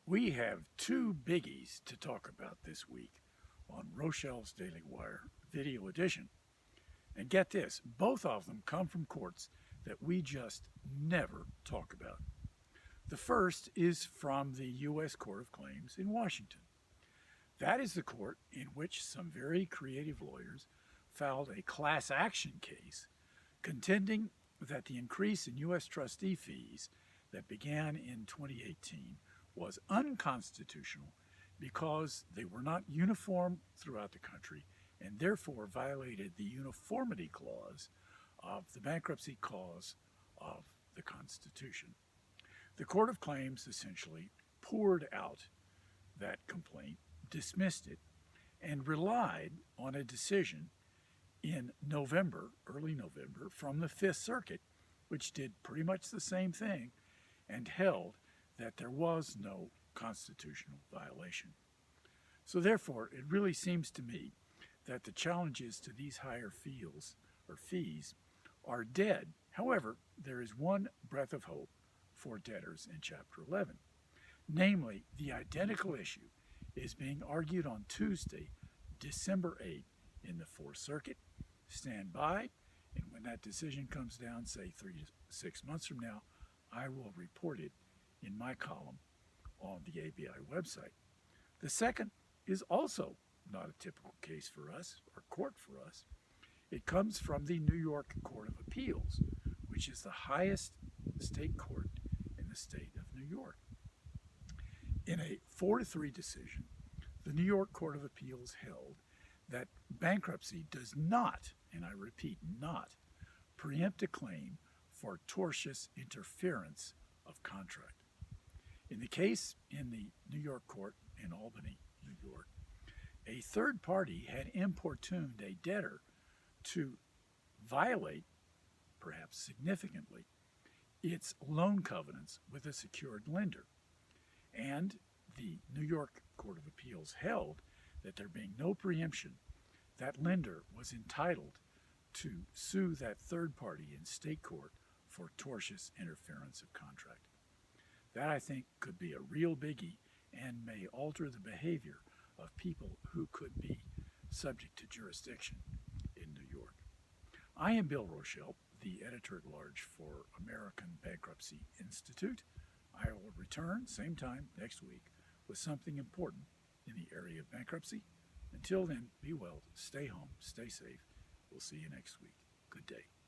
We have two biggies to talk about this week on Rochelle's Daily Wire Video Edition. And get this, both of them come from courts that we just never talk about. The first is from the U.S. Court of Claims in Washington. That is the court in which some very creative lawyers filed a class action case contending that the increase in U.S. trustee fees that began in 2018 was unconstitutional because they were not uniform throughout the country and therefore violated the uniformity clause of the bankruptcy clause of the Constitution. The Court of Claims essentially poured out that complaint, dismissed it, and relied on a decision in November, early November, from the Fifth Circuit, which did pretty much the same thing and held that there was no constitutional violation. So therefore, it really seems to me that the challenges to these higher fees are dead. However, there is one breath of hope for debtors in Chapter 11. Namely, the identical issue is being argued on Tuesday, December 8th, in the Fourth Circuit. Stand by, and when that decision comes down, say 3 to 6 months from now, I will report it in my column on the ABI website. The second is also not a typical case for us, or court for us. It comes from the New York Court of Appeals, which is the highest state court in the state of New York. In a 4-3 decision, the New York Court of Appeals held that bankruptcy does not, and I repeat, not, preempt a claim for tortious interference of contract. In the case in the New York court in Albany, New York, a third party had importuned a debtor to violate, perhaps significantly, its loan covenants with a secured lender. And the New York Court of Appeals held that there being no preemption, that lender was entitled to sue that third party in state court for tortious interference of contract. That, I think, could be a real biggie and may alter the behavior of people who could be subject to jurisdiction in New York. I am Bill Rochelle, the editor-at-large for American Bankruptcy Institute. I will return same time next week with something important in the area of bankruptcy. Until then, be well, stay home, stay safe. We'll see you next week. Good day.